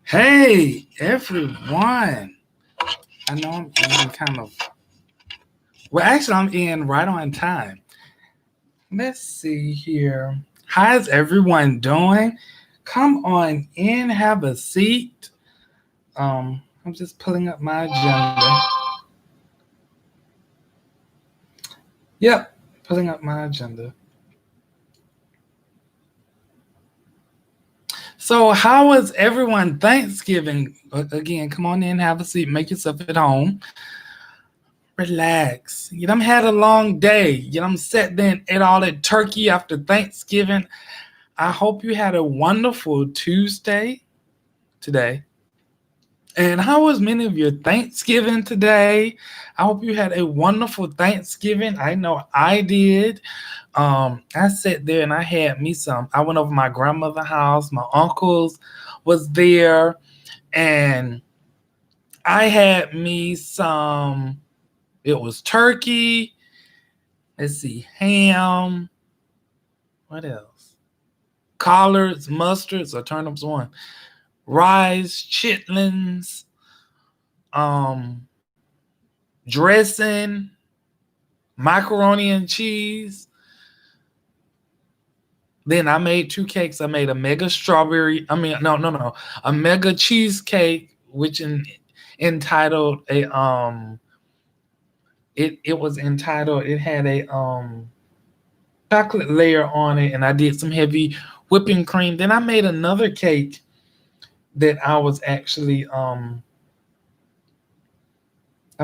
Hey, everyone. I know I'm in kind of, well, actually, I'm in right on time. Let's see here. How's everyone doing? Come on in, have a seat. I'm just pulling up my agenda. Yep, pulling up my agenda. So, how was everyone Thanksgiving? Again, come on in, have a seat, make yourself at home. Relax. You done had a long day. You done sat there and ate all that turkey after Thanksgiving. I hope you had a wonderful Tuesday today. And how was many of your Thanksgiving today? I hope you had a wonderful Thanksgiving. I know I did. I sat there and I had me some. I went over my grandmother's house. My uncles was there, and I had me some. It was turkey. Let's see, ham. What else? Collards, mustards, or turnips one. Rice, chitlins, um, dressing, macaroni and cheese. Then I made two cakes. I made a mega strawberry. I mean, no, a mega cheesecake, which entitled a It was entitled. It had a chocolate layer on it, and I did some heavy whipping cream. Then I made another cake that I was actually I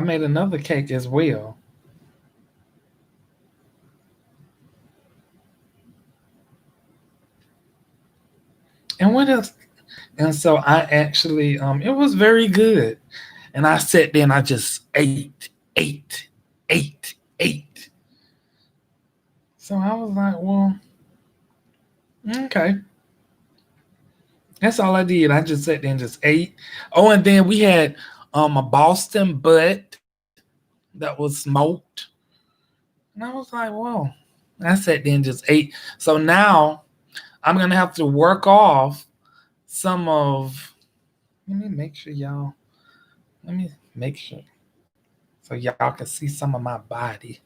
made another cake as well. And what else? And so I actually it was very good. And I sat there and I just ate. So I was like, well, okay. That's all I did. I just sat there and just ate. Oh, and then we had a Boston butt that was smoked. And I was like, whoa. I sat there and just ate. So now I'm gonna have to work off some of. Let me make sure y'all. Let me make sure so y'all can see some of my body.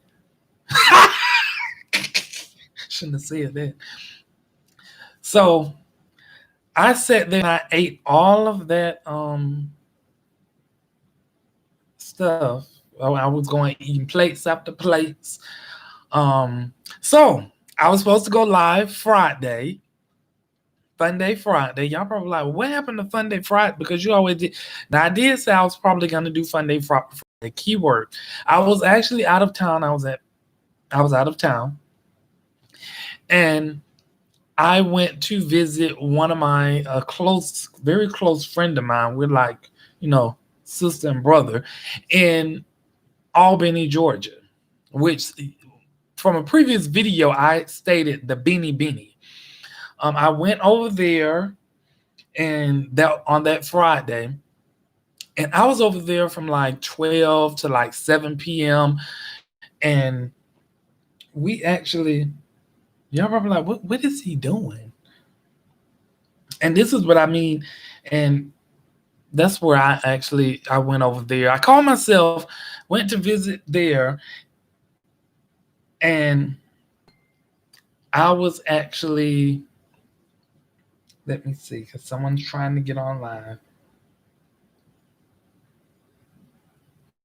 Shouldn't have said that. So I sat there and I ate all of that stuff. I was going eating plates after plates. So I was supposed to go live Friday. Funday Friday. Y'all probably like, what happened to Funday Friday? Because you always did. Now I did say I was probably gonna do Funday Friday. Keyword. I was actually out of town. I was out of town. And I went to visit one of my very close friend of mine. We're like, sister and brother in Albany, Georgia, which from a previous video, I stated the Beanie Beanie. I went over there and that on that Friday, and I was over there from like 12 to like 7 p.m. And we actually, y'all probably like, what is he doing? And this is what I mean. And that's where I went over there. I called myself, went to visit there, and I was actually, let me see, because someone's trying to get online.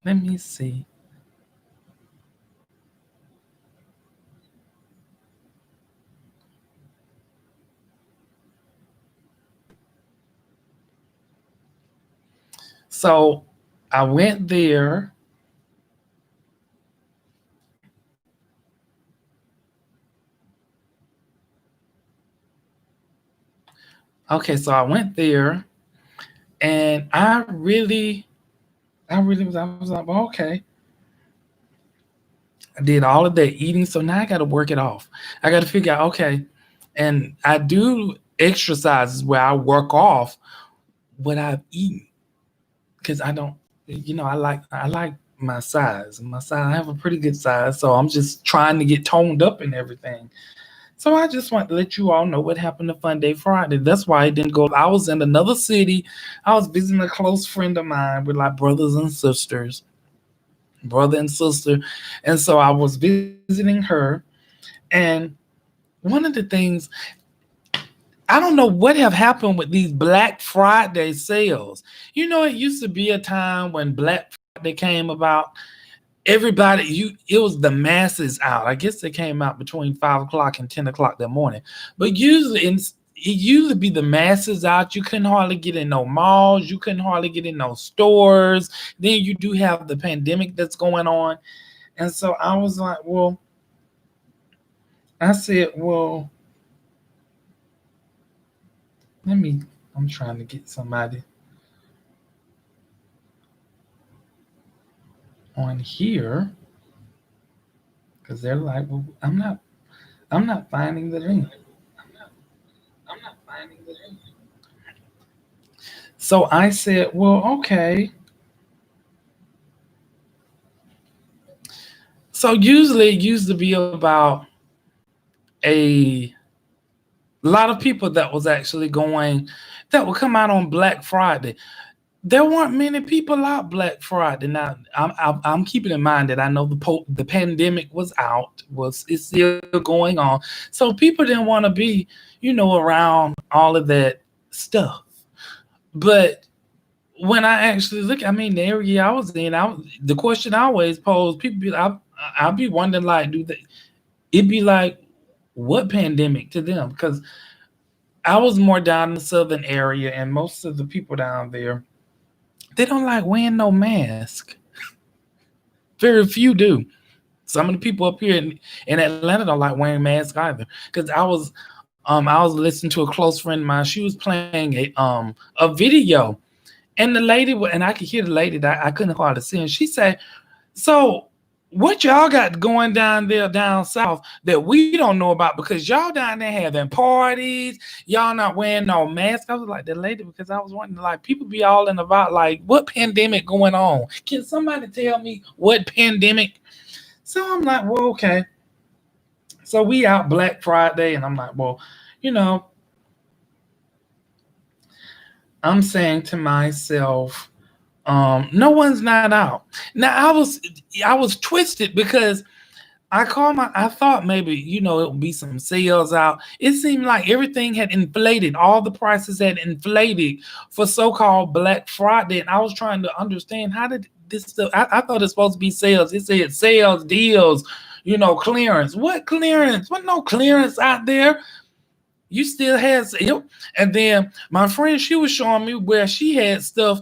Let me see. So I went there. Okay, so I went there, and I was like, well, okay. I did all of that eating, so now I got to work it off. I got to figure out, okay, and I do exercises where I work off what I've eaten because I don't, I like my size. My size, I have a pretty good size, so I'm just trying to get toned up and everything. So I just want to let you all know what happened to Funday Friday. That's why I didn't go. I was in another city. I was visiting a close friend of mine with like brothers and sisters, brother and sister, and so I was visiting her. And one of the things, I don't know what have happened with these Black Friday sales. You know, it used to be a time when Black Friday came about. Everybody, it was the masses out. I guess they came out between 5 o'clock and 10 o'clock that morning. But usually, it usually be the masses out. You couldn't hardly get in no malls. You couldn't hardly get in no stores. Then you do have the pandemic that's going on, and so I was like, well, I said, well, let me. I'm trying to get somebody on here because they're like, well, I'm not finding the link. I'm not finding the link. So I said, well, okay. So usually it used to be about a lot of people that was actually going that would come out on Black Friday. There weren't many people out Black Friday. Now I'm keeping in mind that I know the pandemic was out, was it's still going on, so people didn't want to be, around all of that stuff. But when I actually look, I mean, the area I was in, the question I always pose, people be, I'll be wondering like, do they? It'd be like, what pandemic to them? Because I was more down in the southern area, and most of the people down there, they don't like wearing no mask. Very few do. Some of the people up here in Atlanta don't like wearing masks either. Because I was listening to a close friend of mine. She was playing a video, and the lady and I could hear the lady that I couldn't hardly see, and she said, "So what y'all got going down there down south that we don't know about because y'all down there having parties, y'all not wearing no mask." I was like, the lady, because I was wondering, like, people be all in about like, what pandemic going on? Can somebody tell me what pandemic? So I'm like, well, okay. So we out Black Friday, and I'm like, well, you know, I'm saying to myself, no one's not out. Now I was twisted because I thought maybe, it would be some sales out. It seemed like everything had inflated. All the prices had inflated for so-called Black Friday. And I was trying to understand, how did this stuff, I thought it's supposed to be sales. It said sales, deals, clearance. What clearance? What no clearance out there? You still had sale. And then my friend, she was showing me where she had stuff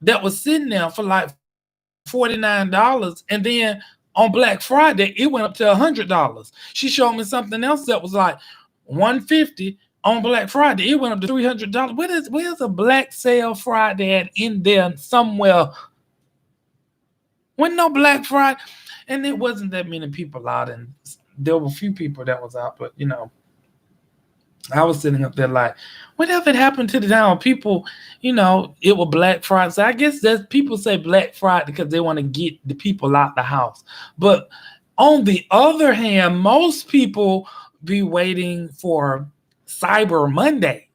that was sitting there for like $49, and then on Black Friday it went up to $100. She showed me something else that was like 150 on Black Friday. It went up to $300. Where's a Black Sale Friday at in there somewhere? When no Black Friday, and it wasn't that many people out, and there were a few people that was out, but I was sitting up there like, whatever happened to the town? People, it was Black Friday. So I guess that people say Black Friday because they want to get the people out the house. But on the other hand, most people be waiting for Cyber Monday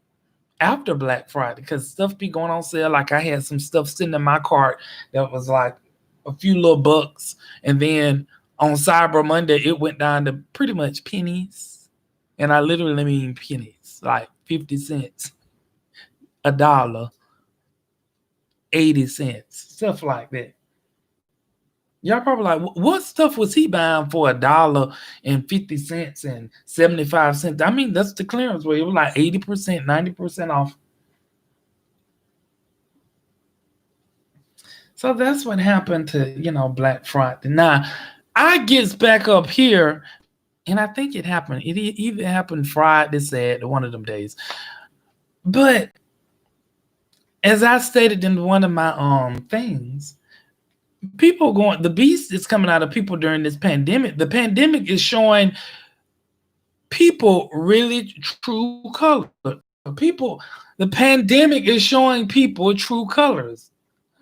after Black Friday because stuff be going on sale. Like I had some stuff sitting in my cart that was like a few little bucks. And then on Cyber Monday, it went down to pretty much pennies. And I literally mean pennies, like 50 cents, a dollar, 80 cents, stuff like that. Y'all probably like, what stuff was he buying for $1.50 and 75 cents? I mean, that's the clearance rate. It was like 80%, 90% off. So that's what happened to, Black Friday. Now, I gets back up here, and I think it happened. It either happened Friday, Saturday, one of them days. But as I stated in one of my things, people going, the beast is coming out of people during this pandemic. The pandemic is showing people really true color. People, the pandemic is showing people true colors.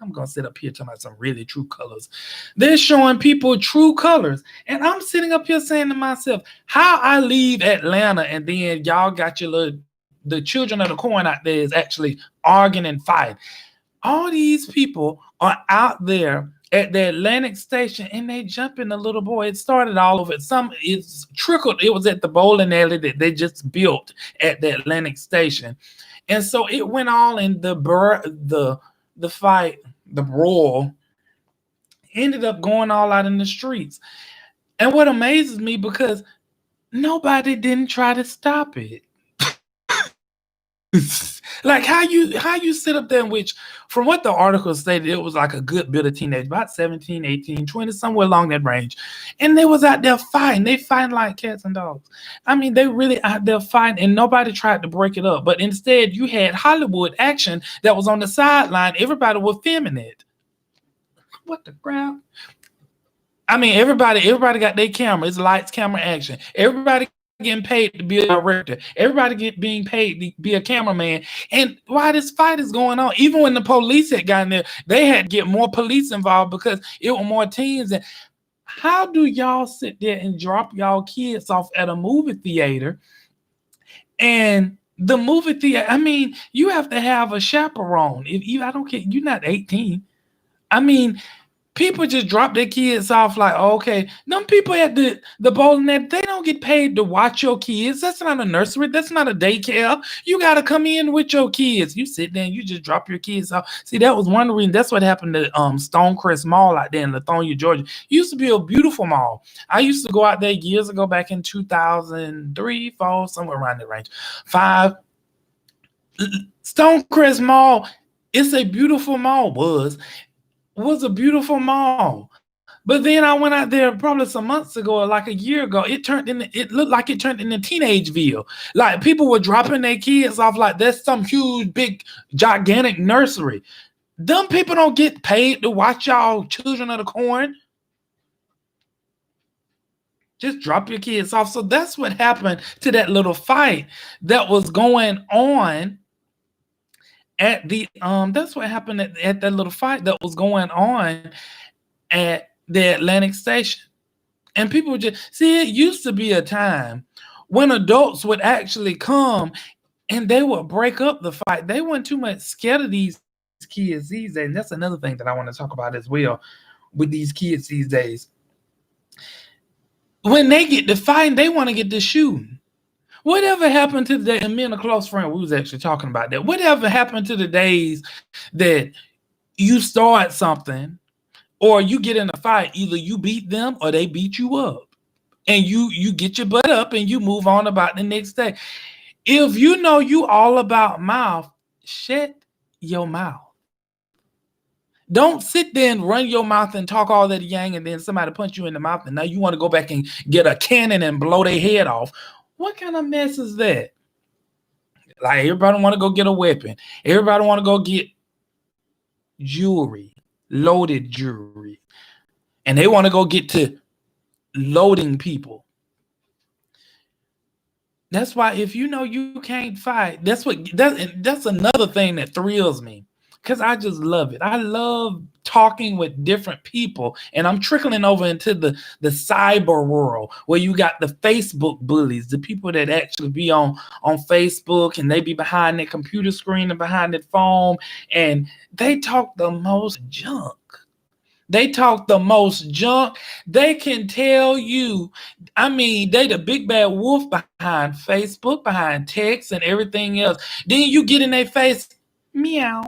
I'm gonna sit up here talking about some really true colors. They're showing people true colors, and I'm sitting up here saying to myself, how I leave Atlanta and then y'all got your little the children of the corn out there is actually arguing and fighting. All these people are out there at the Atlantic station and they jumping the little boy. It started all over. Some it's trickled. It was at the bowling alley that they just built at the Atlantic station, and so it went all in the fight, the brawl ended up going all out in the streets. And what amazes me because nobody didn't try to stop it. Like how you sit up there, in which from what the article stated, it was like a good bit of teenage, about 17, 18, 20, somewhere along that range. And they was out there fighting. They fighting like cats and dogs. I mean, they really out there fighting and nobody tried to break it up. But instead you had Hollywood action that was on the sideline. Everybody was filming it. What the crap? I mean, everybody got their camera. It's lights, camera, action. Everybody getting paid to be a director. Everybody being paid to be a cameraman. And while this fight is going on, even when the police had gotten there, they had to get more police involved because it were more teens. And how do y'all sit there and drop y'all kids off at a movie theater? And the movie theater, I mean, you have to have a chaperone. If you, I don't care, you're not 18. I mean, people just drop their kids off like, oh, okay. Them people at the bowling net, they don't get paid to watch your kids. That's not a nursery. That's not a daycare. You got to come in with your kids. You sit there and you just drop your kids off. See, that was one reason. That's what happened to Stonecrest Mall out there in Lithonia, Georgia. It used to be a beautiful mall. I used to go out there years ago, back in 2003, 4, somewhere around that range. 5. Stonecrest Mall, it's a beautiful mall, was a beautiful mall. But then I went out there probably some months ago, or like a year ago. It looked like it turned into Teenageville. Like people were dropping their kids off like that's some huge, big, gigantic nursery. Them people don't get paid to watch y'all children of the corn. Just drop your kids off. So that's what happened to that little fight that was going on at the that's what happened at that little fight that was going on at the Atlantic station. And people would just see, it used to be a time when adults would actually come and they would break up the fight. They weren't too much scared of these kids these days. And that's another thing that I want to talk about as well with these kids these days. When they get to fighting, they want to get to shooting. Whatever happened to the day, and me and a close friend, we was actually talking about that. Whatever happened to the days that you start something or you get in a fight, either you beat them or they beat you up. And you get your butt up and you move on about the next day. If you know you all about mouth, shut your mouth. Don't sit there and run your mouth and talk all that yang and then somebody punch you in the mouth and now you want to go back and get a cannon and blow their head off. What kind of mess is that? Like everybody want to go get a weapon. Everybody want to go get jewelry, loaded jewelry. And they want to go get to loading people. That's why if you know you can't fight, that's another thing that thrills me. Because I just love it. I love talking with different people. And I'm trickling over into the cyber world where you got the Facebook bullies, the people that actually be on Facebook and they be behind their computer screen and behind their phone. And they talk the most junk. They talk the most junk. They can tell you, I mean, they the big bad wolf behind Facebook, behind text and everything else. Then you get in their face, meow.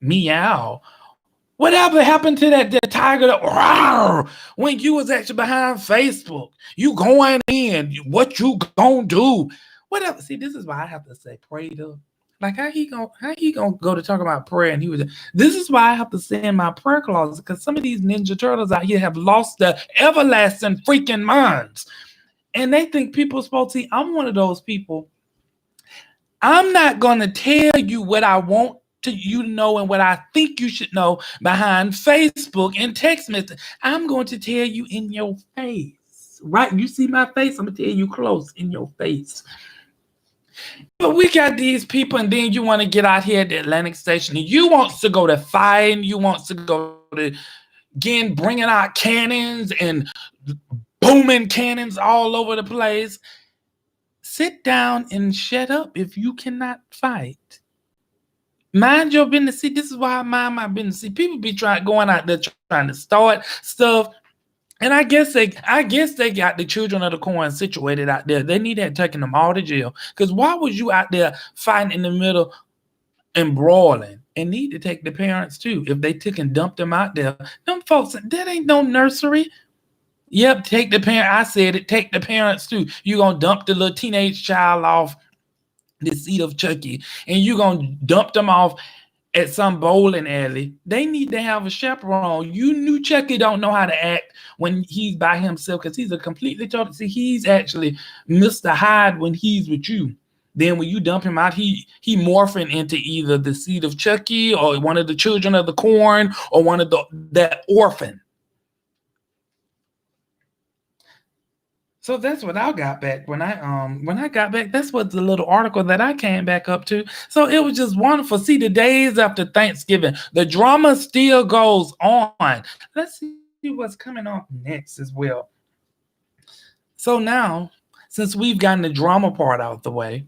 Meow. Whatever happened to that tiger that rawr, when you was actually behind Facebook? You going in, what you gonna do? Whatever. See, this is why I have to say pray to. Like how he gonna go to talk about prayer and he was. This is why I have to stay in my prayer closet because some of these Ninja Turtles out here have lost their everlasting freaking minds, and they think people are supposed to. I'm one of those people. I'm not gonna tell you what I want to you know and what I think you should know behind Facebook and text message. I'm going to tell you in your face, right? You see my face? I'm gonna tell you close in your face. But we got these people, and then you want to get out here at the Atlantic Station, and you want to go to fighting, you want to go to again bringing out cannons and booming cannons all over the place. Sit down and shut up if you cannot fight. Mind your business. See, this is why I mind my business. See, people be going out there trying to start stuff. And I guess they got the children of the corn situated out there. They need to have taken them all to jail. Because why was you out there fighting in the middle and brawling? And need to take the parents too. If they took and dumped them out there, them folks, that ain't no nursery. Yep, take the parent. I said it. Take the parents too. You gonna dump the little teenage child off the seat of Chucky, and you gonna dump them off at some bowling alley. They need to have a chaperone. You knew Chucky don't know how to act when he's by himself because he's a completely total. See, he's actually Mr. Hyde when he's with you. Then when you dump him out, he morphing into either the seed of Chucky or one of the children of the corn or one of that orphan. So that's what I got back when I got back. That's what the little article that I came back up to. So it was just wonderful. See, the days after Thanksgiving, the drama still goes on. Let's see what's coming up next as well. So now, since we've gotten the drama part out the way,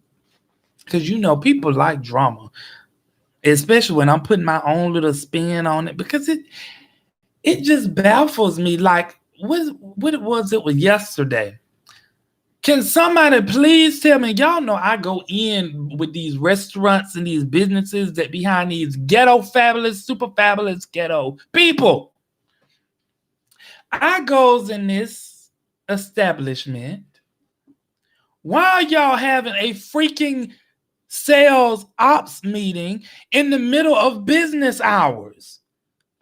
because people like drama, especially when I'm putting my own little spin on it, because it just baffles me. Like what it was yesterday. Can somebody please tell me? Y'all know I go in with these restaurants and these businesses that behind these ghetto fabulous, super fabulous ghetto people. I goes in this establishment. Why are y'all having a freaking sales ops meeting in the middle of business hours?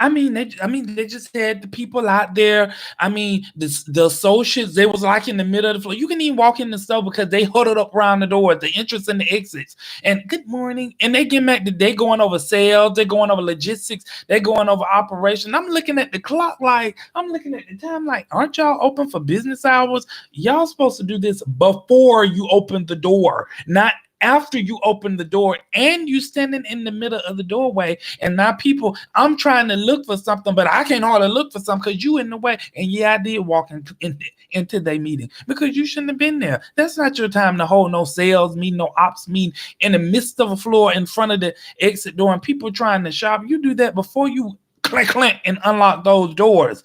They just had the people out there. The associates, they was like in the middle of the floor. You can even walk in the store because they huddled up around the doors, the entrance and the exits. And good morning. And they get back, they going over sales, they're going over logistics, they're going over operation. I'm looking at the clock I'm looking at the time like, aren't y'all open for business hours? Y'all supposed to do this before you open the door, not after you open the door and you standing in the middle of the doorway. And now people, I'm trying to look for something, but I can't hardly look for something because you in the way. And yeah, I did walk into their meeting because you shouldn't have been there. That's not your time to hold no sales meeting, no ops meeting in the midst of a floor in front of the exit door and people trying to shop. You do that before you click and unlock those doors.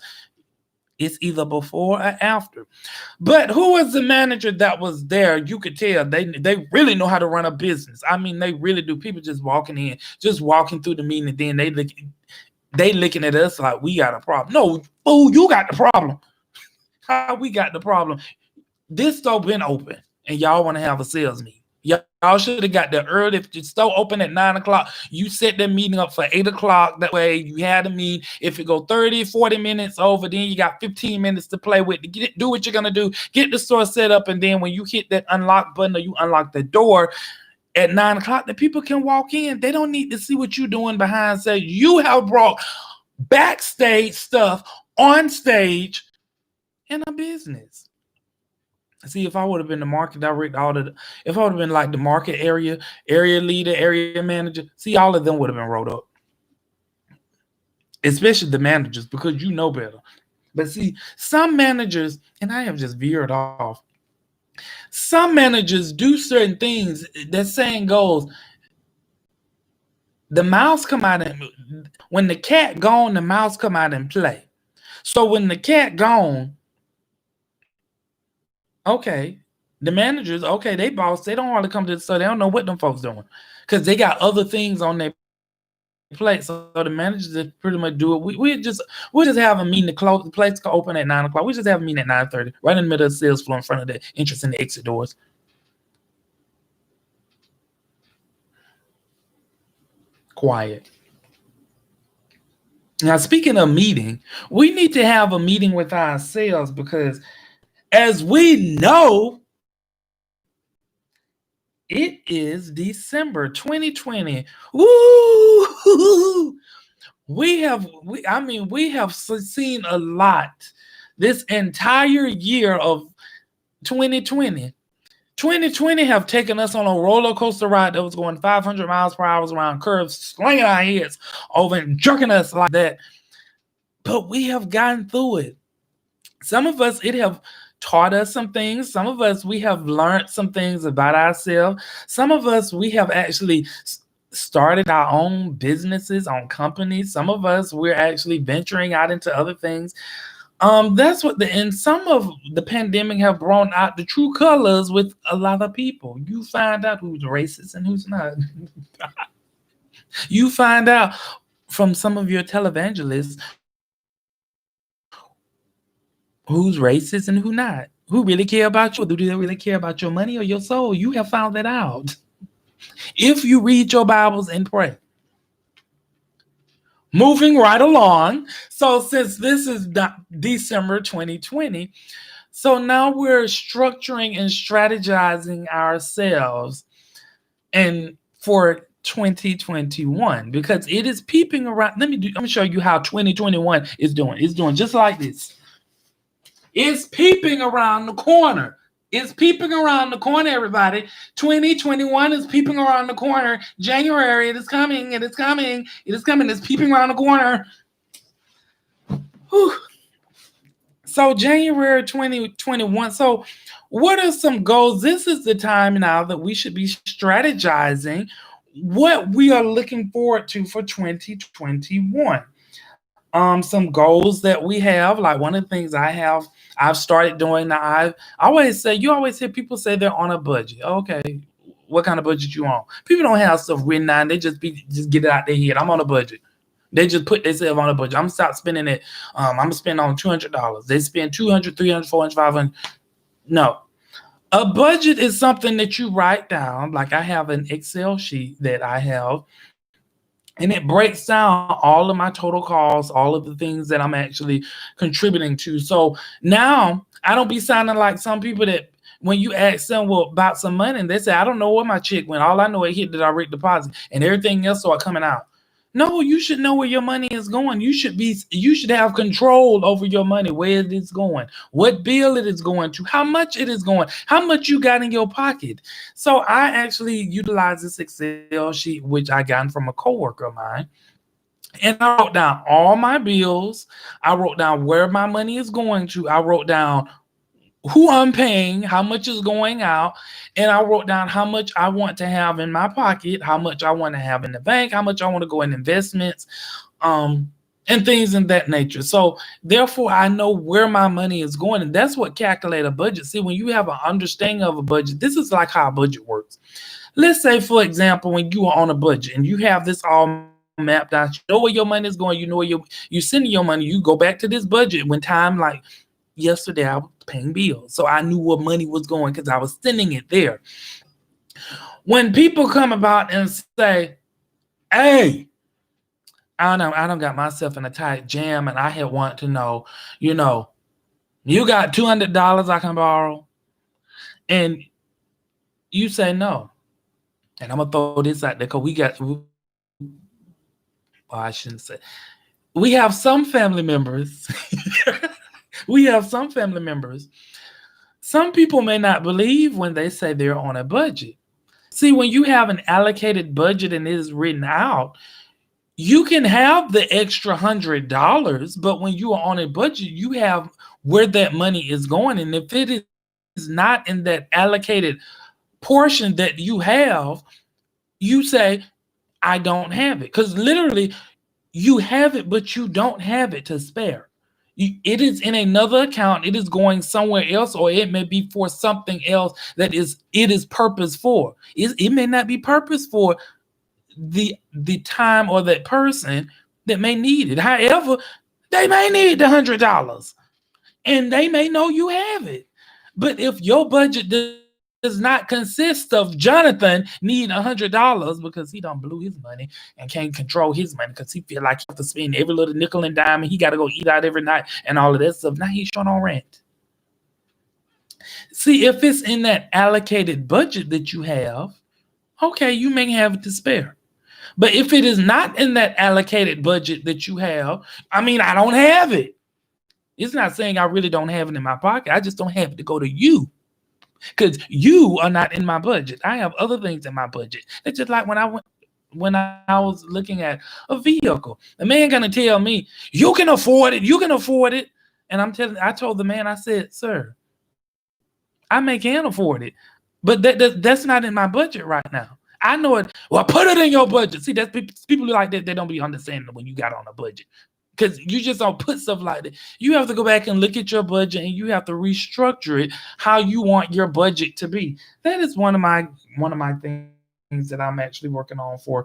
It's either before or after. But who was the manager that was there? You could tell they really know how to run a business. They really do. People just walking through the meeting, and then they looking at us like we got a problem. No, fool, you got the problem. How we got the problem? This store been open, and y'all want to have a sales meeting. Y'all should have got there early. If the store open at 9 o'clock, you set the meeting up for 8 o'clock. That way you had a meeting. If it go 30, 40 minutes over, then you got 15 minutes to play with. Do what you're going to do. Get the store set up. And then when you hit that unlock button or you unlock the door at 9 o'clock, the people can walk in. They don't need to see what you're doing behind stage. You have brought backstage stuff on stage in a business. See, if I would have been the market director, if I would have been like the market area leader, area manager, see, all of them would have been rolled up. Especially the managers, because you know better. But see, some managers, and I have just veered off, some managers do certain things. That saying goes, the mouse come out and when the cat gone, the mouse come out and play. So when the cat gone, okay, the managers, okay, they boss, they don't want to come to the store. They don't know what them folks doing because they got other things on their plate. So the managers just pretty much do it. We'll just have a meeting to close. The place can open at 9 o'clock. We just have a meeting at 9:30, right in the middle of the sales floor in front of the entrance and the exit doors. Quiet. Now, speaking of meeting, we need to have a meeting with ourselves because as we know, it is December 2020. Woo! We have seen a lot this entire year of 2020. 2020 have taken us on a roller coaster ride that was going 500 miles per hour around curves, slinging our heads over and jerking us like that. But we have gotten through it. Some of us, it have taught us some things. Some of us, we have learned some things about ourselves. Some of us, we have actually started our own businesses, on companies. Some of us, we're actually venturing out into other things. That's what and some of the pandemic have brought out the true colors with a lot of people. You find out who's racist and who's not. You find out from some of your televangelists who's racist and who not. Who really care about you? Do they really care about your money or your soul? You have found that out. If you read your Bibles and pray. Moving right along. So since this is December 2020, so now we're structuring and strategizing ourselves and for 2021 because it is peeping around. Let me show you how 2021 is doing. It's doing just like this. It's peeping around the corner. It's peeping around the corner, everybody. 2021 is peeping around the corner. January, it is coming. It is coming. It is coming. It's peeping around the corner. Whew. So January 2021. So what are some goals? This is the time now that we should be strategizing what we are looking forward to for 2021. Some goals that we have, like one of the things I've started doing now. I always say, you always hear people say they're on a budget. Okay, what kind of budget you on? People don't have stuff written down. They just get it out their head. I'm on a budget. They just put themselves on a budget. I'm gonna stop spending it. I'm gonna spend on $200. They spend 200, 300, 400, 500. No. A budget is something that you write down. Like I have an Excel sheet that I have, and it breaks down all of my total costs, all of the things that I'm actually contributing to. So now I don't be sounding like some people that when you ask them about some money, and they say, I don't know where my check went. All I know it hit the direct deposit and everything else start coming out. No, you should know where your money is going. You should have control over your money, where it is going, what bill it is going to, how much it is going, how much you got in your pocket. So I actually utilize this Excel sheet, which I got from a coworker of mine. And I wrote down all my bills. I wrote down where my money is going to. I wrote down who I'm paying, how much is going out, and I wrote down how much I want to have in my pocket, how much I want to have in the bank, how much I want to go in investments, and things in that nature. So therefore, I know where my money is going, and that's what calculate a budget. See, when you have an understanding of a budget, this is like how a budget works. Let's say, for example, when you are on a budget and you have this all mapped out, you know where your money is going, you know where you're sending your money, you go back to this budget when time like yesterday I was paying bills, so I knew where money was going because I was sending it there. When people come about and say, hey, I don't got myself in a tight jam and I had want to know, you got $200 I can borrow, and you say no. And I'm gonna throw this out there because I shouldn't say, we have some family members some people may not believe when they say they're on a budget. See, when you have an allocated budget and it is written out, you can have the extra $100, but when you are on a budget, you have where that money is going. And if it is not in that allocated portion that you have, you say, I don't have it. Because literally, you have it, but you don't have it to spare. It is in another account. It is going somewhere else, or it may be for something else that it is purpose for. It may not be purpose for the time or that person that may need it. However, they may need the $100 and they may know you have it. But if your budget does not consist of Jonathan need $100 because he done blew his money and can't control his money because he feel like he have to spend every little nickel and dime and he got to go eat out every night and all of that stuff. Now he's short on rent. See, if it's in that allocated budget that you have, okay, you may have it to spare. But if it is not in that allocated budget that you have, I don't have it. It's not saying I really don't have it in my pocket. I just don't have it to go to you. because you are not in my budget. I have other things in my budget. It's just like when I was looking at a vehicle. The man gonna tell me, you can afford it, you can afford it. And I told the man, I said, sir, I may can afford it, but that's not in my budget right now. I know it. Well, put it in your budget. See, that's people like that. They don't be understanding when you got on a budget, because you just don't put stuff like that. You have to go back and look at your budget, and you have to restructure it how you want your budget to be. That is one of my things that I'm actually working on for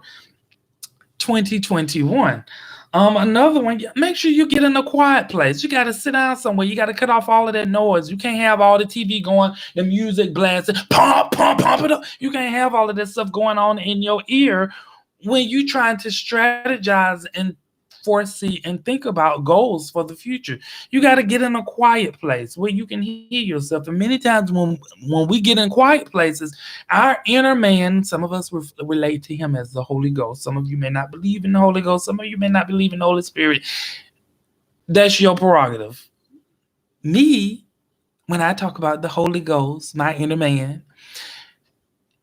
2021. Another one, make sure you get in a quiet place. You got to sit down somewhere. You got to cut off all of that noise. You can't have all the TV going, the music blasting, pump, pump, pump it up. You can't have all of that stuff going on in your ear when you're trying to strategize and foresee and think about goals for the future. You got to get in a quiet place where you can hear yourself. And many times when we get in quiet places, our inner man, some of us relate to him as the Holy Ghost. Some of you may not believe in the Holy Ghost. Some of you may not believe in the Holy Spirit. That's your prerogative. Me, when I talk about the Holy Ghost, my inner man,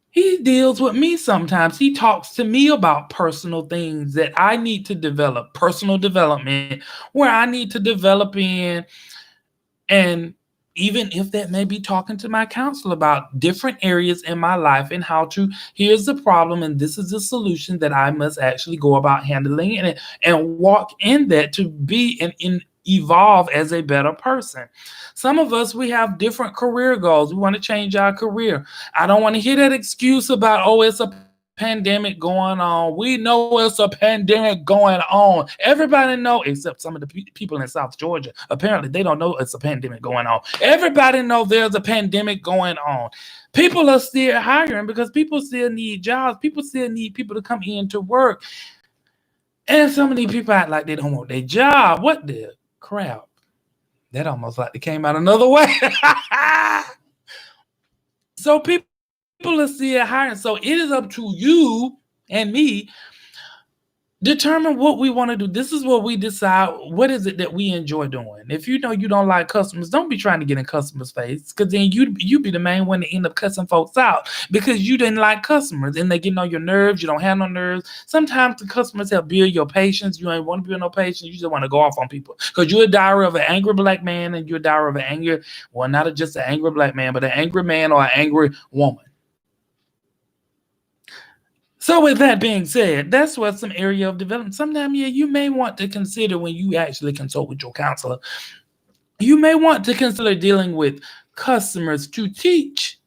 he deals with me sometimes. He talks to me about personal things that I need to develop, personal development, where I need to develop in. And even if that may be talking to my counselor about different areas in my life and how to, here's the problem, and this is the solution that I must actually go about handling and walk in that to be and evolve as a better person. Some of us, we have different career goals. We want to change our career. I don't want to hear that excuse about, oh, it's a pandemic going on. We know it's a pandemic going on. Everybody know, except some of the people in South Georgia. Apparently, they don't know it's a pandemic going on. Everybody know there's a pandemic going on. People are still hiring because people still need jobs. People still need people to come in to work. And some of these people act like they don't want their job. What the crap? That almost like it came out another way. So people are still hiring. So it is up to you and me determine what we want to do. This is what we decide. What is it that we enjoy doing? If you know you don't like customers, don't be trying to get in customers' face, because then you be the main one to end up cussing folks out because you didn't like customers and they getting on your nerves. You don't have no nerves. Sometimes the customers help build your patience. You ain't want to build no patience. You just want to go off on people because you're a diary of an angry black man and you're a diary of an angry, well, not just an angry black man, but an angry man or an angry woman. So with that being said, that's what some area of development. Sometimes, yeah, you may want to consider when you actually consult with your counselor, you may want to consider dealing with customers to teach,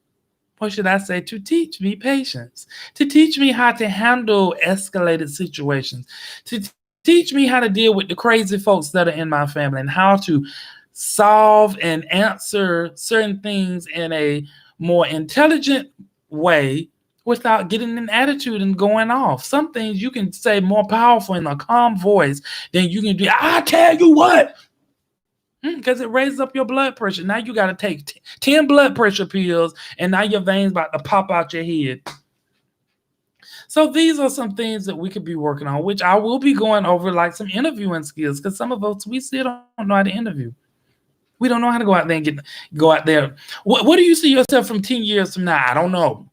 or should I say, to teach me patience, to teach me how to handle escalated situations, to teach me how to deal with the crazy folks that are in my family and how to solve and answer certain things in a more intelligent way without getting an attitude and going off. Some things you can say more powerful in a calm voice than you can do. I tell you what, because it raises up your blood pressure. Now you got to take 10 blood pressure pills, and now your veins about to pop out your head. So these are some things that we could be working on, which I will be going over, like some interviewing skills, because some of us, we still don't know how to interview. We don't know how to go out there and go out there. What do you see yourself from 10 years from now? I don't know.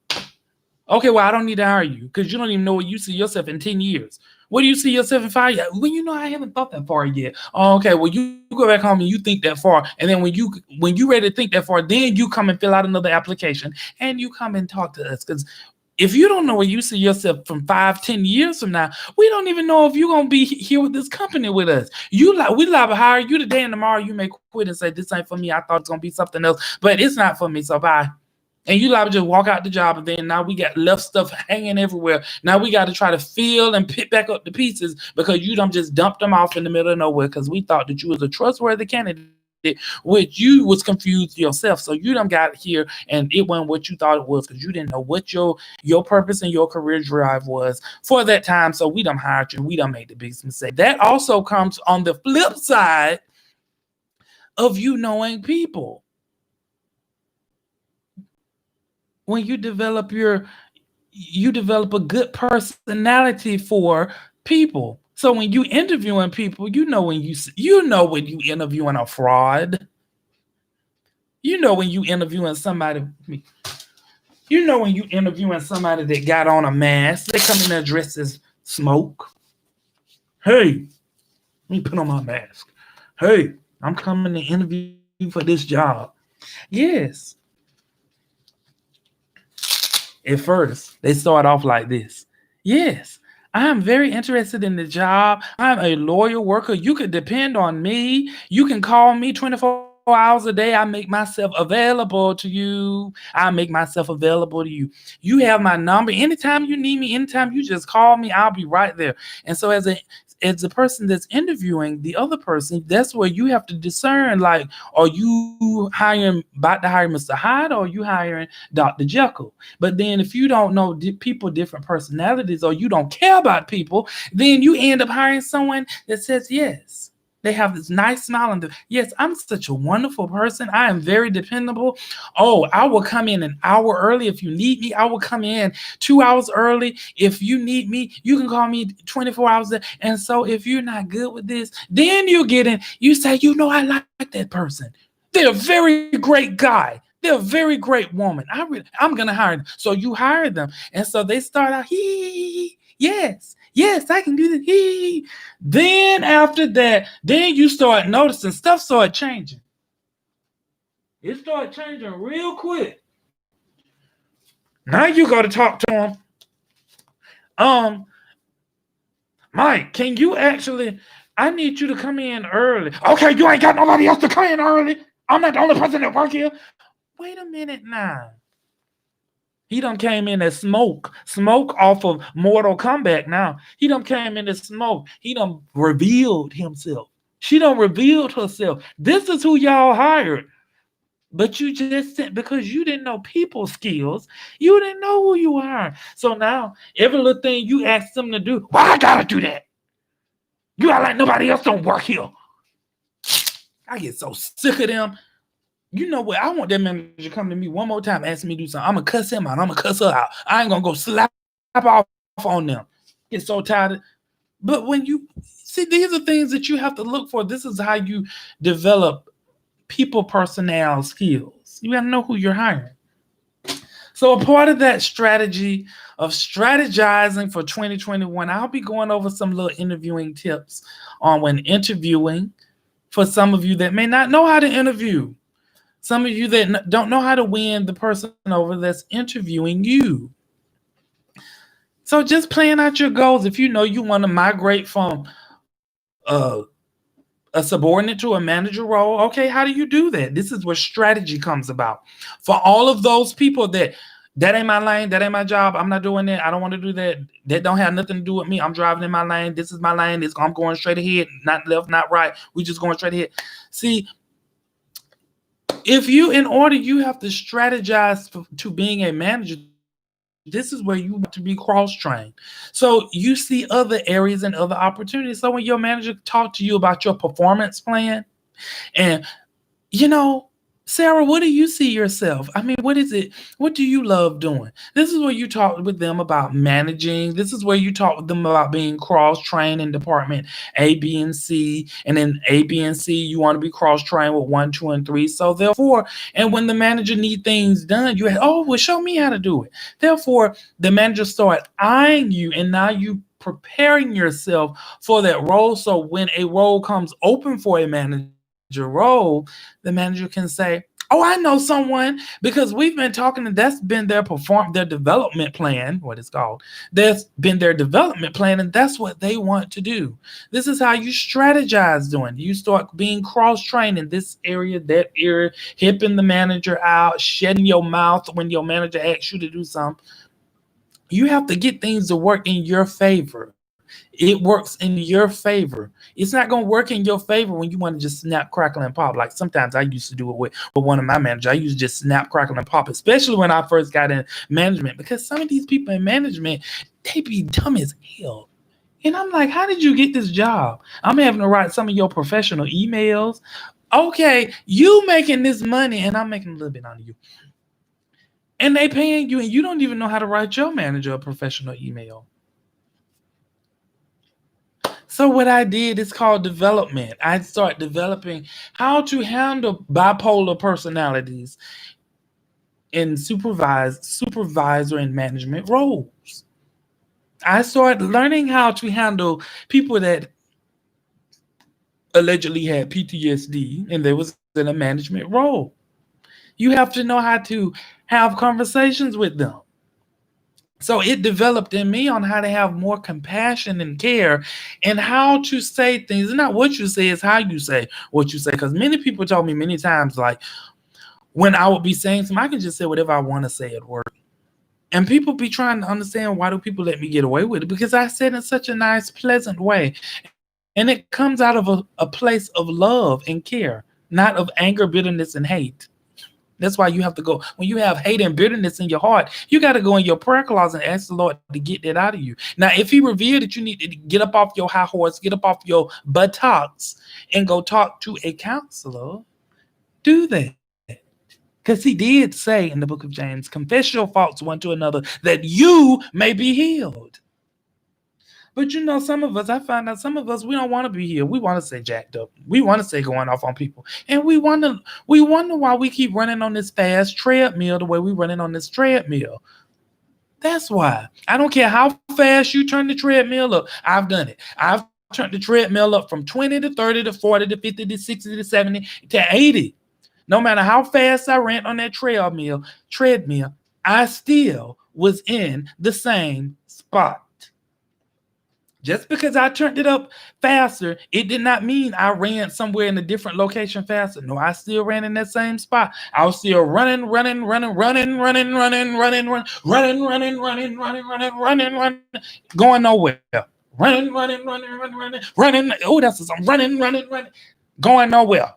Okay, well, I don't need to hire you because you don't even know what you see yourself in 10 years. What do you see yourself in 5 years? Well, I haven't thought that far yet. Oh, okay, well, you go back home and you think that far. And then when you ready to think that far, then you come and fill out another application and you come and talk to us. Because if you don't know where you see yourself from 5-10 years from now, we don't even know if you're going to be here with this company with us. We liable to hire you today and tomorrow you may quit and say, this ain't for me. I thought it's going to be something else, but it's not for me, so bye. And you liable to just walk out the job, and then now we got left stuff hanging everywhere. Now we got to try to fill and pick back up the pieces because you done just dumped them off in the middle of nowhere because we thought that you was a trustworthy candidate, which you was confused yourself. So you done got here and it wasn't what you thought it was because you didn't know what your purpose and your career drive was for that time. So we done hired you. We done made the biggest mistake. That also comes on the flip side of you knowing people. When you develop a good personality for people. So when you interviewing people, when you interviewing a fraud, You know when you interviewing somebody, you know when you interviewing somebody that got on a mask, they come in there dressed as smoke. Hey, let me put on my mask. Hey, I'm coming to interview for this job. Yes. At first, they start off like this. Yes, I am very interested in the job. I'm a loyal worker. You can depend on me. You can call me 24 hours a day. I make myself available to you. I make myself available to you. You have my number. Anytime you need me, anytime you just call me, I'll be right there. And so as the person that's interviewing the other person, that's where you have to discern, like, are you hiring about to hire Mr. Hyde, or are you hiring Dr. Jekyll? But then if you don't know people different personalities, or you don't care about people, then you end up hiring someone that says yes. They have this nice smile and yes, I'm such a wonderful person. I am very dependable. Oh, I will come in an hour early if you need me. I will come in 2 hours early if you need me. You can call me 24 hours. And so if you're not good with this, then you get in. You say, I like that person. They're a very great guy. They're a very great woman. I'm gonna hire them. So you hire them, and so they start out, yes, yes, I can do this. Then after that, then you start noticing stuff started changing. It started changing real quick. Now you got to talk to them. Mike, can you actually? I need you to come in early. Okay, you ain't got nobody else to come in early. I'm not the only person that work here. Wait a minute now. He done came in as smoke off of Mortal Kombat. Now he done came in as smoke. He done revealed himself. She done revealed herself. This is who y'all hired. But you just sent because you didn't know people skills. You didn't know who you are. So now every little thing you ask them to do, why I gotta do that? You act like nobody else don't work here. I get so sick of them. You know what? I want that manager to come to me one more time, ask me to do something. I'm gonna cuss him out. I'm gonna cuss her out. I ain't gonna go slap off on them. Get so tired. But when you see, these are things that you have to look for. This is how you develop people personnel skills. You gotta know who you're hiring. So a part of that strategy of strategizing for 2021, I'll be going over some little interviewing tips on when interviewing for some of you that may not know how to interview. Some of you that don't know how to win the person over that's interviewing you. So just plan out your goals. If you know you want to migrate from a subordinate to a manager role, okay, how do you do that? This is where strategy comes about. For all of those people that ain't my lane, that ain't my job, I'm not doing that, I don't want to do that, that don't have nothing to do with me, I'm driving in my lane, this is my lane, I'm going straight ahead, not left, not right, we just going straight ahead. See, if you, in order, you have to strategize to being a manager. This is where you want to be cross-trained. So you see other areas and other opportunities. So when your manager talk to you about your performance plan, and Sarah, what do you see yourself? I mean, what is it? What do you love doing? This is where you talk with them about managing. This is where you talk with them about being cross-trained in department A, B, and C. And then A, B, and C, you want to be cross-trained with 1, 2, and 3. So therefore, and when the manager need things done, well, show me how to do it. Therefore, the manager start eyeing you, and now you preparing yourself for that role. So when a role comes open for a manager role, the manager can say, "Oh, I know someone because we've been talking, and that's been their development plan, what it's called. That's been their development plan, and that's what they want to do." This is how you strategize doing. You start being cross-trained in this area, that area, hipping the manager out, shedding your mouth when your manager asks you to do something. You have to get things to work in your favor. It works in your favor. It's not going to work in your favor when you want to just snap, crackle, and pop. Like sometimes I used to do it with one of my managers. I used to just snap, crackle, and pop, especially when I first got in management, because some of these people in management, they be dumb as hell. And I'm like, how did you get this job? I'm having to write some of your professional emails. Okay, you making this money, and I'm making a little bit on you. And they paying you, and you don't even know how to write your manager a professional email. So what I did is called development. I start developing how to handle bipolar personalities in supervisor and management roles. I started learning how to handle people that allegedly had PTSD and they was in a management role. You have to know how to have conversations with them. So it developed in me on how to have more compassion and care and how to say things. It's not what you say, it's how you say what you say. Because many people told me many times, like when I would be saying something, I can just say whatever I want to say at work. And people be trying to understand, why do people let me get away with it? Because I said it in such a nice, pleasant way. And it comes out of a place of love and care, not of anger, bitterness, and hate. That's why you have to go. When you have hate and bitterness in your heart, you got to go in your prayer closet and ask the Lord to get that out of you. Now, if He revealed that you need to get up off your high horse, get up off your buttocks, and go talk to a counselor, do that. Because He did say in the book of James, confess your faults one to another that you may be healed. But some of us, I find out some of us, we don't want to be here. We want to say jacked up. We want to say going off on people. And we wonder why we keep running on this fast treadmill the way we running on this treadmill. That's why. I don't care how fast you turn the treadmill up. I've done it. I've turned the treadmill up from 20 to 30 to 40 to 50 to 60 to 70 to 80. No matter how fast I ran on that treadmill, I still was in the same spot. Just because I turned it up faster, it did not mean I ran somewhere in a different location faster. No, I still ran in that same spot. I was still running, going nowhere. Running. Oh, that's some running, going nowhere.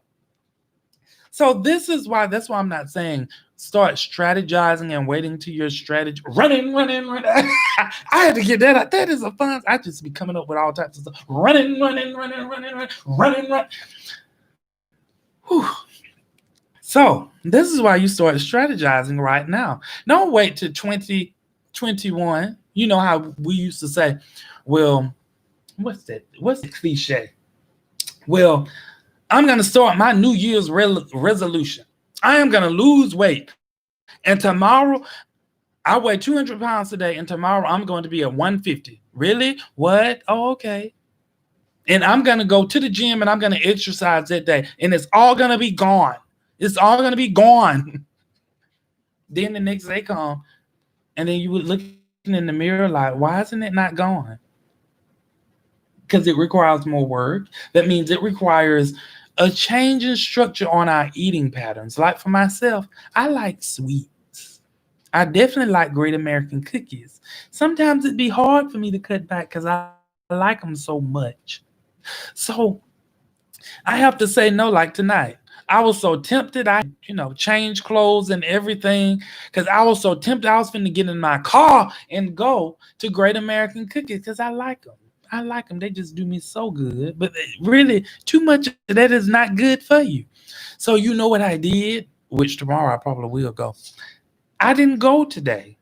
So that's why I'm not saying start strategizing and waiting to your strategy. Running. I had to get that out. That is a fun. I just be coming up with all types of stuff. Running. Whew. So this is why you start strategizing right now. Don't wait till 2021. You know how we used to say, well, what's that? What's the cliche? Well, I'm going to start my New Year's resolution. I am going to lose weight. And tomorrow, I weigh 200 pounds today. And tomorrow, I'm going to be at 150. Really? What? Oh, okay. And I'm going to go to the gym and I'm going to exercise that day. And it's all going to be gone. It's all going to be gone. Then the next day come. And then you were looking in the mirror like, why isn't it not gone? Because it requires more work. That means it requires a change in structure on our eating patterns. Like for myself, I like sweets. I definitely like Great American cookies. Sometimes it'd be hard for me to cut back because I like them so much. So I have to say no, like tonight. I was so tempted. I change clothes and everything because I was so tempted. I was finna get in my car and go to Great American Cookies because I like them. I like them. They just do me so good. But really, too much of that is not good for you. So you know what I did, which tomorrow I probably will go. I didn't go today.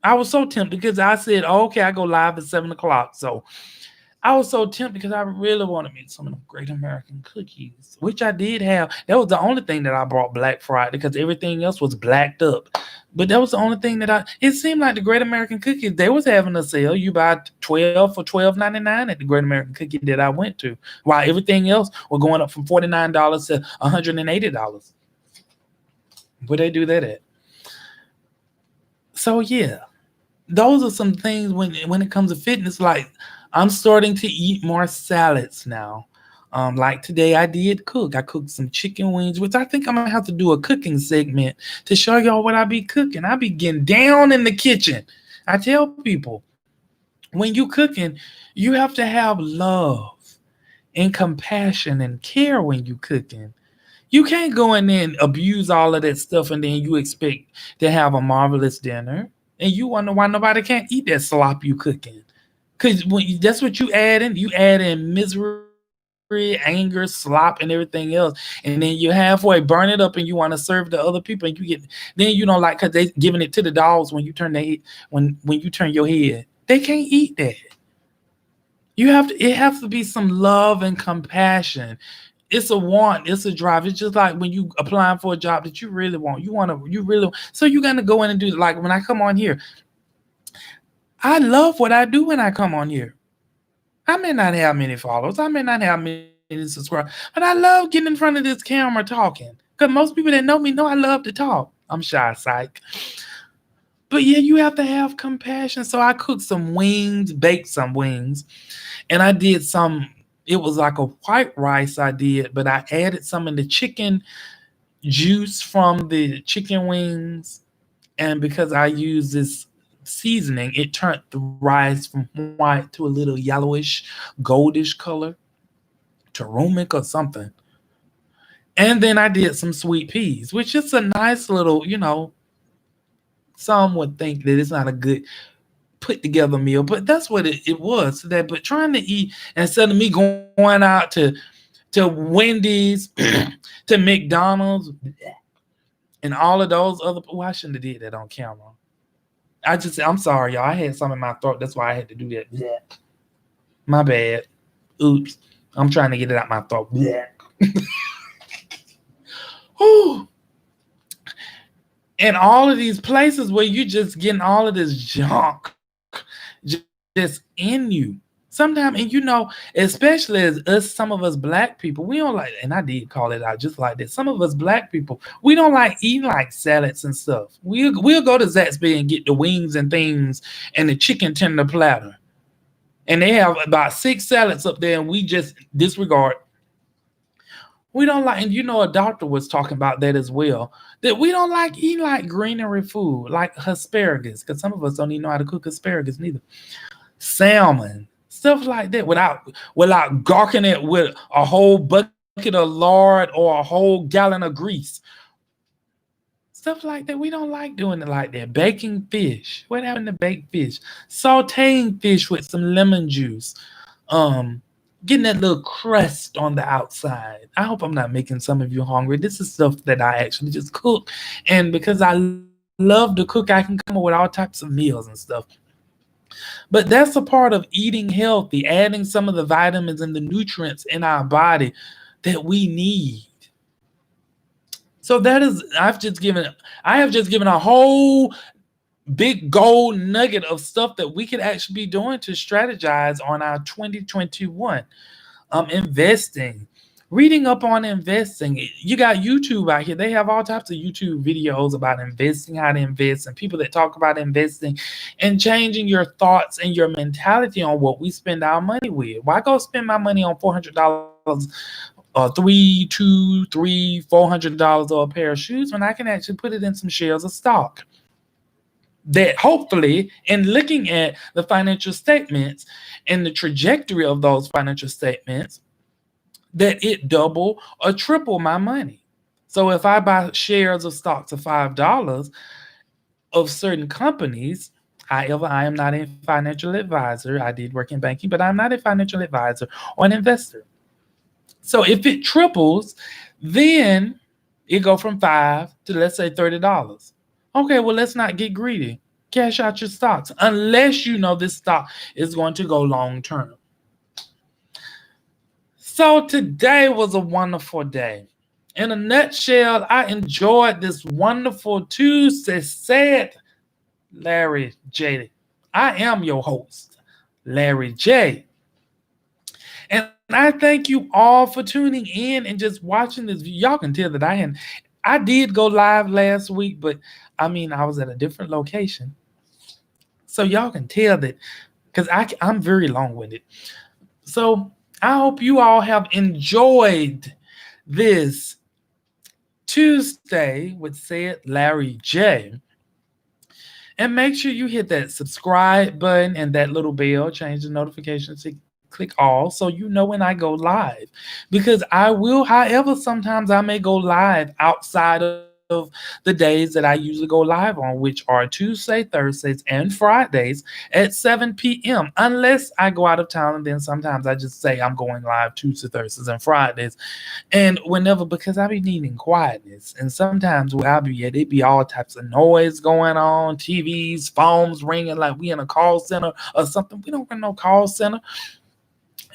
I was so tempted because I said, oh, okay, I go live at 7 o'clock. So I was so tempted because I really wanted me some of them Great American cookies, which I did have. That was the only thing that I brought Black Friday because everything else was blacked up. But that was the only thing it seemed like the Great American cookies, they was having a sale. You buy 12 for $12.99 at the Great American cookie that I went to, while everything else was going up from $49 to $180. Where they do that at? So yeah, those are some things when it comes to fitness. Like I'm starting to eat more salads now. Like today I did cook. I cooked some chicken wings, which I think I'm gonna have to do a cooking segment to show y'all what I be cooking. I be getting down in the kitchen. I tell people when you cooking, you have to have love and compassion and care when you cooking. You can't go in there and abuse all of that stuff and then you expect to have a marvelous dinner. And you wonder why nobody can't eat that slop you cooking. Because that's what you add in. You add in misery, anger, slop, and everything else. And then you halfway burn it up and you want to serve to other people. And then you don't like because they giving it to the dogs when you turn their when you turn your head. They can't eat that. it has to be some love and compassion. It's a want, it's a drive. It's just like when you applying for a job that you really want. You really, so you're gonna go in and do, like when I come on here, I love what I do when I come on here. I may not have many followers, I may not have many subscribers, but I love getting in front of this camera talking. Because most people that know me know I love to talk. I'm shy, psych. But yeah, you have to have compassion. So I cooked some wings, baked some wings, and I did some. It was like a white rice I did, but I added some of the chicken juice from the chicken wings, and because I use this seasoning, it turned the rice from white to a little yellowish, goldish color, turmeric or something. And then I did some sweet peas, which is a nice little, some would think that it's not a good put together meal, but that's what it was today. But trying to eat instead of me going out to Wendy's, to McDonald's, and all of those other. Well, I shouldn't have did that on camera. I'm sorry, y'all. I had some in my throat. That's why I had to do that. Yeah. My bad. Oops. I'm trying to get it out my throat. Yeah. Whew. And all of these places where you just getting all of this junk just in you. Sometimes, and especially as us, some of us black people, we don't like, and I did call it out just like that. Some of us black people, we don't like eating like salads and stuff. We'll go to Zaxby's and get the wings and things and the chicken tender platter. And they have about 6 salads up there, and we just disregard. We don't like, and a doctor was talking about that as well, that we don't like eating like greenery food, like asparagus, because some of us don't even know how to cook asparagus neither. Salmon, stuff like that, without garking it with a whole bucket of lard or a whole gallon of grease. Stuff like that. We don't like doing it like that. Baking fish. What happened to baked fish? Sauteing fish with some lemon juice. Getting that little crust on the outside. I hope I'm not making some of you hungry. This is stuff that I actually just cook. And because I love to cook, I can come up with all types of meals and stuff. But that's a part of eating healthy, adding some of the vitamins and the nutrients in our body that we need. So I have just given a whole big gold nugget of stuff that we could actually be doing to strategize on our 2021. Investing, reading up on investing. You got YouTube out here. They have all types of YouTube videos about investing, how to invest, and people that talk about investing and changing your thoughts and your mentality on what we spend our money with. Why go spend my money on $400? $400 or a pair of shoes when I can actually put it in some shares of stock. That hopefully, in looking at the financial statements and the trajectory of those financial statements, that it double or triple my money. So if I buy shares of stocks of $5 of certain companies, however, I am not a financial advisor. I did work in banking, but I'm not a financial advisor or an investor. So if it triples, then it go from 5 to, let's say, $30. Okay, well, let's not get greedy. Cash out your stocks unless you know this stock is going to go long term. So today was a wonderful day. In a nutshell, I enjoyed this wonderful Tuesday. Said Larry J. I am your host, Larry J. And I thank you all for tuning in and just watching this. Y'all can tell that I did go live last week, but I mean, I was at a different location. So y'all can tell that because I'm very long-winded. So I hope you all have enjoyed this Tuesday with Said Larry J. And make sure you hit that subscribe button and that little bell, change the notifications to click all so you know when I go live. Because I will, however, sometimes I may go live outside of the days that I usually go live on, which are Tuesday, Thursdays, and Fridays at 7 p.m. Unless I go out of town, and then sometimes I just say I'm going live Tuesday, Thursdays, and Fridays. And whenever, because I be needing quietness. And sometimes where I be at, it be all types of noise going on, TVs, phones ringing like we in a call center or something. We don't run no call center.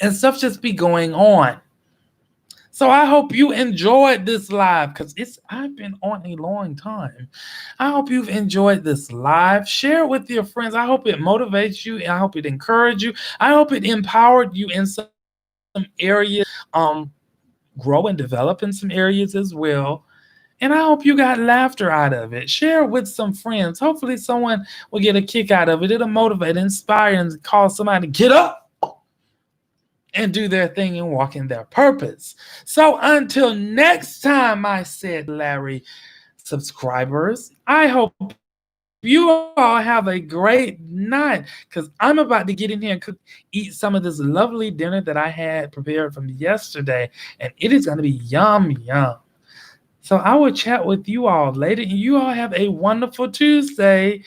and stuff just be going on. So I hope you enjoyed this live because I've been on a long time. I hope you've enjoyed this live. Share it with your friends. I hope it motivates you. I hope it encouraged you. I hope it empowered you in some areas. Grow and develop in some areas as well. And I hope you got laughter out of it. Share it with some friends. Hopefully, someone will get a kick out of it. It'll motivate, inspire, and cause somebody to get up and do their thing and walk in their purpose. So until next time, I said, Larry subscribers, I hope you all have a great night because I'm about to get in here and eat some of this lovely dinner that I had prepared from yesterday, and it is going to be yum, yum. So I will chat with you all later, and you all have a wonderful Tuesday.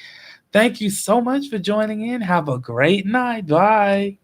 Thank you so much for joining in. Have a great night. Bye.